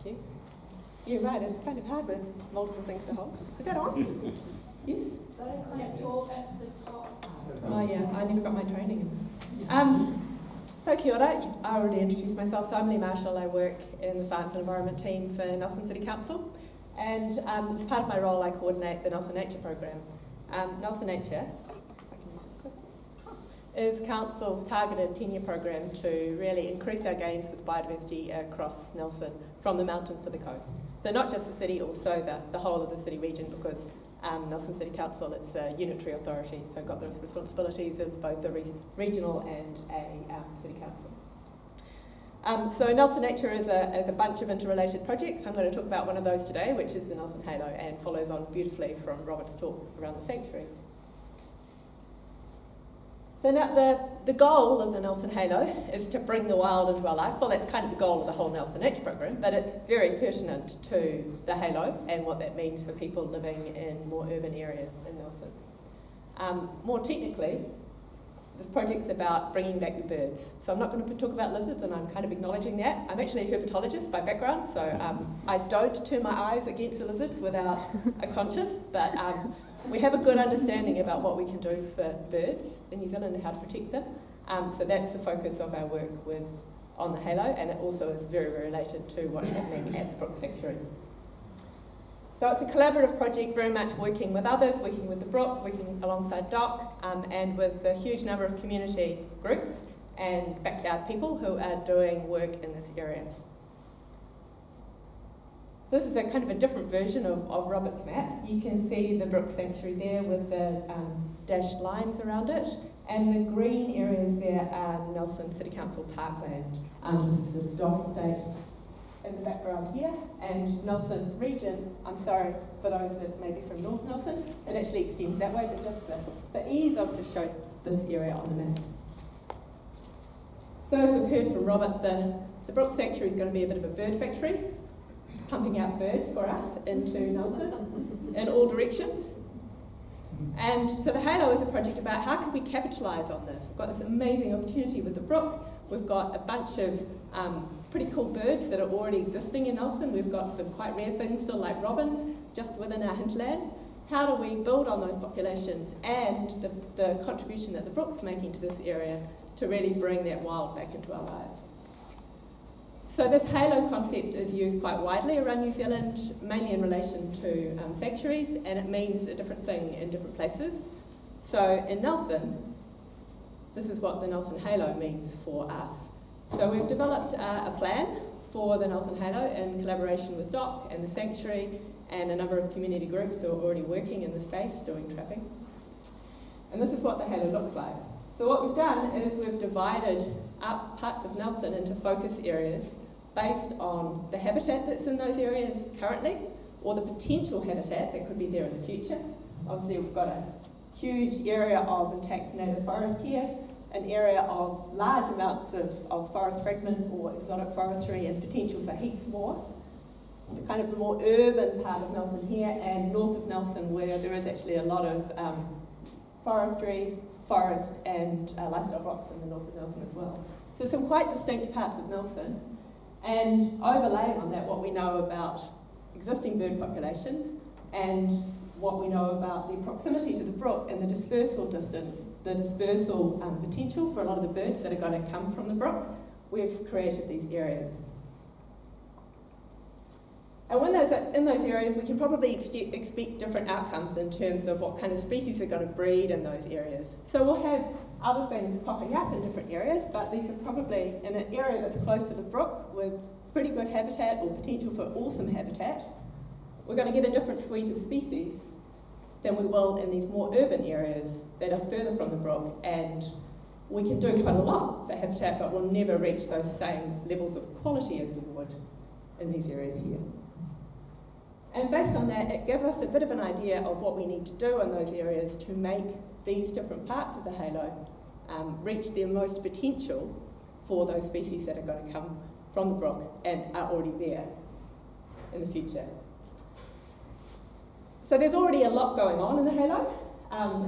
you. You're right, it's kind of hard with multiple things to hold. Is that on? Yes? They don't kind of talk at the top. Oh yeah, I never got my training in this. So kia ora, I already introduced myself. So I'm Leigh Marshall. I work in the Science and Environment team for Nelson City Council. And as part of my role, I coordinate the Nelson Nature Program. Nelson Nature is Council's targeted 10-year program to really increase our gains with biodiversity across Nelson, from the mountains to the coast. So not just the city, also the whole of the city region, because Nelson City Council, it's a unitary authority, so got the responsibilities of both the regional and a city council. So Nelson Nature is a bunch of interrelated projects. I'm going to talk about one of those today, which is the Nelson Halo, and follows on beautifully from Robert's talk around the sanctuary. So now the goal of the Nelson Halo is to bring the wild into our life. Well, that's kind of the goal of the whole Nelson Nature Program, but it's very pertinent to the Halo and what that means for people living in more urban areas in Nelson. More technically, this project's about bringing back the birds. So I'm not going to talk about lizards, and I'm kind of acknowledging that. I'm actually a herpetologist by background, so I don't turn my eyes against the lizards without a conscience, but we have a good understanding about what we can do for birds in New Zealand and how to protect them. So that's the focus of our work on the Halo, and it also is very, very related to what's happening at the Brook Sanctuary. So it's a collaborative project, very much working with others, working with the Brook, working alongside DOC, and with a huge number of community groups and backyard people who are doing work in this area. So this is a kind of a different version of Robert's map. You can see the Brook Sanctuary there with the dashed lines around it, and the green areas there are Nelson City Council parkland. This is the DOC estate in the background here, and Nelson region, I'm sorry for those that may be from North Nelson, it actually extends that way, but just the ease of to show this area on the map. So as we've heard from Robert, the Brook Sanctuary is going to be a bit of a bird factory, pumping out birds for us into Nelson in all directions. And so the Halo is a project about how can we capitalise on this. We've got this amazing opportunity with the Brook. We've got a bunch of pretty cool birds that are already existing in Nelson. We've got some quite rare things still like robins just within our hinterland. How do we build on those populations and the contribution that the Brook's making to this area to really bring that wild back into our lives? So this Halo concept is used quite widely around New Zealand, mainly in relation to sanctuaries, and it means a different thing in different places. So in Nelson, this is what the Nelson Halo means for us. So we've developed a plan for the Nelson Halo in collaboration with DOC and the sanctuary and a number of community groups who are already working in the space doing trapping. And this is what the Halo looks like. So what we've done is we've divided up parts of Nelson into focus areas based on the habitat that's in those areas currently, or the potential habitat that could be there in the future. Obviously we've got a huge area of intact native forest here, an area of large amounts of forest fragment or exotic forestry and potential for heaps more. The kind of the more urban part of Nelson here, and north of Nelson where there is actually a lot of forestry, forest and livestock rocks in the north of Nelson as well. So some quite distinct parts of Nelson, and overlaying on that what we know about existing bird populations and what we know about the proximity to the Brook and the dispersal distance, the dispersal potential for a lot of the birds that are going to come from the Brook. We've created these areas. And when in those areas, we can probably expect different outcomes in terms of what kind of species are going to breed in those areas. So we'll have other things popping up in different areas, but these are probably in an area that's close to the Brook with pretty good habitat or potential for awesome habitat. We're going to get a different suite of species than we will in these more urban areas that are further from the Brook, and we can do quite a lot for habitat, but we'll never reach those same levels of quality as we would in these areas here. And based on that, it gives us a bit of an idea of what we need to do in those areas to make these different parts of the Halo reach their most potential for those species that are going to come from the Brook and are already there in the future. So there's already a lot going on in the Halo.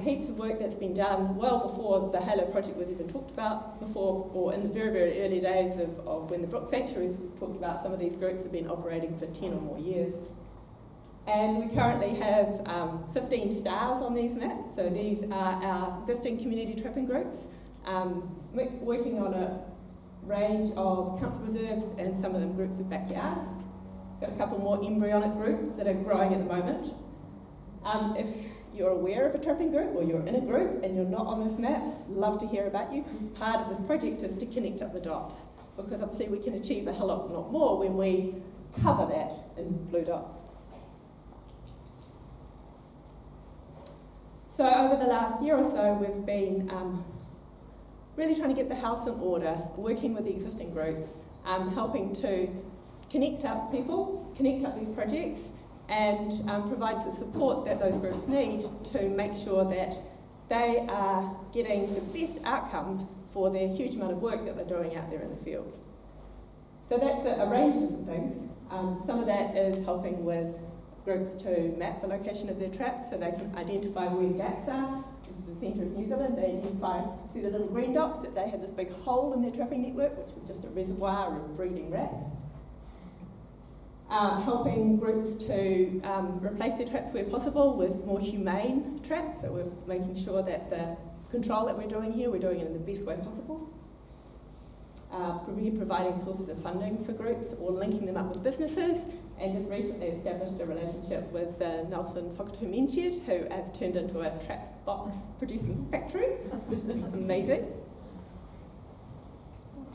Heaps of work that's been done well before the Halo project was even talked about before, or in the very, very early days of when the Brook Sanctuaries talked about. Some of these groups have been operating for 10 or more years. And we currently have 15 stars on these maps, so these are our existing community trapping groups, working on a range of council reserves and some of them groups of backyards. Got a couple more embryonic groups that are growing at the moment. If you're aware of a trapping group or you're in a group and you're not on this map, love to hear about you, because part of this project is to connect up the dots, because obviously we can achieve a hell of a lot more when we cover that in blue dots. So over the last year or so, we've been really trying to get the house in order, working with the existing groups, helping to connect up people, connect up these projects, and provide the support that those groups need to make sure that they are getting the best outcomes for their huge amount of work that they're doing out there in the field. So that's a range of different things. Some of that is helping with groups to map the location of their traps so they can identify where gaps are. This is the centre of New Zealand. They identify, see the little green dots, that they had this big hole in their trapping network, which was just a reservoir of breeding rats. Helping groups to replace their traps where possible with more humane traps, so we're making sure that the control that we're doing here, we're doing it in the best way possible. Providing sources of funding for groups or linking them up with businesses, and just recently established a relationship with the Nelson Whakatū Menchid, who have turned into a trap box producing factory, which is amazing.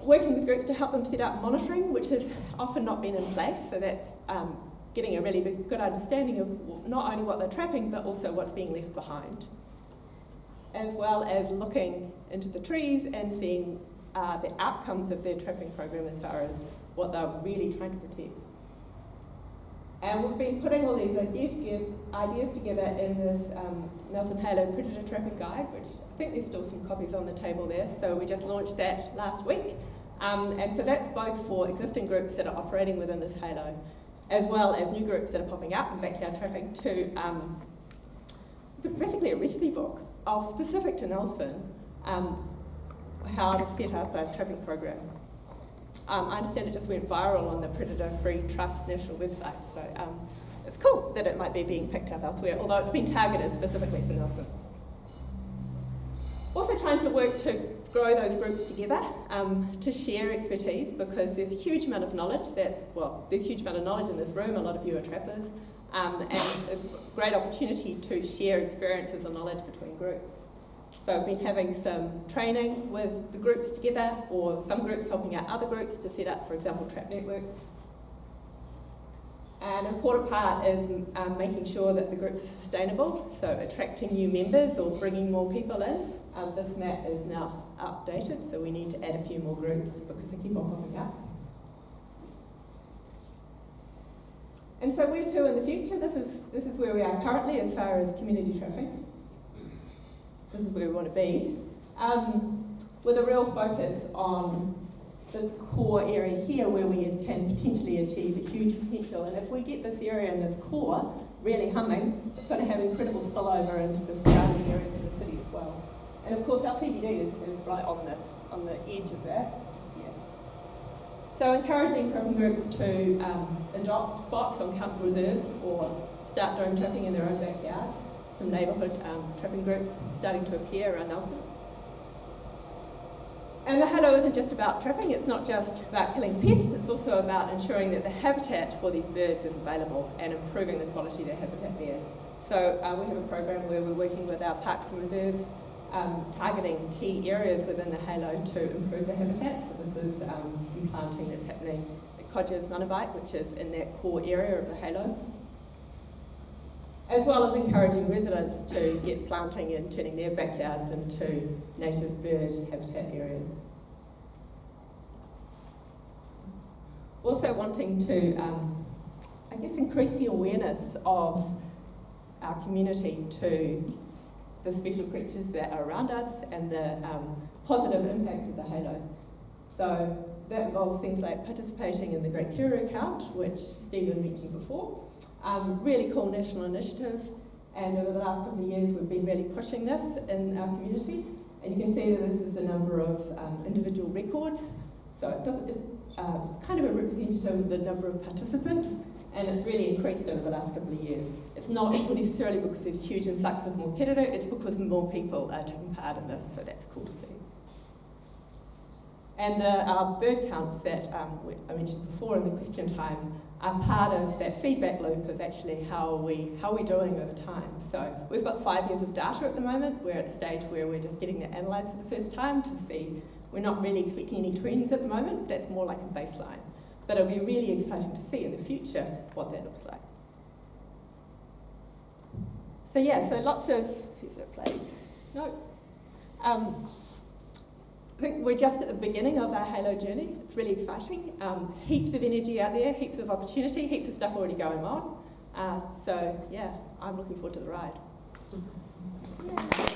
Working with groups to help them set up monitoring, which has often not been in place, so that's getting a really good understanding of not only what they're trapping, but also what's being left behind. As well as looking into the trees and seeing the outcomes of their trapping program as far as what they're really trying to protect. And we've been putting all these ideas together in this Nelson Halo Predator Trapping Guide, which I think there's still some copies on the table there, so we just launched that last week. And so that's both for existing groups that are operating within this Halo, as well as new groups that are popping up in backyard trapping to, it's basically a recipe book of specific to Nelson, how to set up a trapping program. I understand it just went viral on the Predator Free Trust national website, so it's cool that it might be being picked up elsewhere, although it's been targeted specifically for Nelson. Also trying to work to grow those groups together, to share expertise, because there's a huge amount of knowledge there's a huge amount of knowledge in this room, a lot of you are trappers, and it's a great opportunity to share experiences and knowledge between groups. So I've been having some training with the groups together, or some groups helping out other groups to set up, for example, trap networks. An important part is making sure that the groups are sustainable, so attracting new members or bringing more people in. This map is now outdated, so we need to add a few more groups because they keep on popping up. And so where to in the future? This is where we are currently as far as community trapping. This is where we want to be, with a real focus on this core area here where we can potentially achieve a huge potential. And if we get this area and this core really humming, it's going to have incredible spillover into the surrounding areas of the city as well. And of course our CBD is right on the edge of that. Yeah. So encouraging trapping groups to adopt spots on council reserves or start drone trapping in their own backyards. Some neighbourhood trapping groups starting to appear around Nelson. And the Halo isn't just about trapping, it's not just about killing pests, it's also about ensuring that the habitat for these birds is available and improving the quality of their habitat there. So we have a program where we're working with our parks and reserves, targeting key areas within the Halo to improve the habitat. So this is some planting that's happening at Codger's Manabite, which is in that core area of the Halo, as well as encouraging residents to get planting and turning their backyards into native bird habitat areas. Also wanting to, increase the awareness of our community to the special creatures that are around us and the positive impacts of the Halo. So that involves things like participating in the Great Kuru Count, which Stephen mentioned before. Really cool national initiative, And over the last couple of years, we've been really pushing this in our community. And you can see that this is the number of individual records. So it's kind of a representative of the number of participants, and it's really increased over the last couple of years. It's not necessarily because there's a huge influx of more kiddo, it's because more people are taking part in this, so that's cool to see. And our bird counts that I mentioned before in the question time are part of that feedback loop of actually how are we doing over time. So we've got 5 years of data at the moment. We're at the stage where we're just getting that analysed for the first time to see. We're not really expecting any trends at the moment. That's more like a baseline. But it'll be really exciting to see in the future what that looks like. So yeah, so lots of, see if that plays. No. I think we're just at the beginning of our Halo journey. It's really exciting. Heaps of energy out there, heaps of opportunity, heaps of stuff already going on. So yeah, I'm looking forward to the ride. Yeah.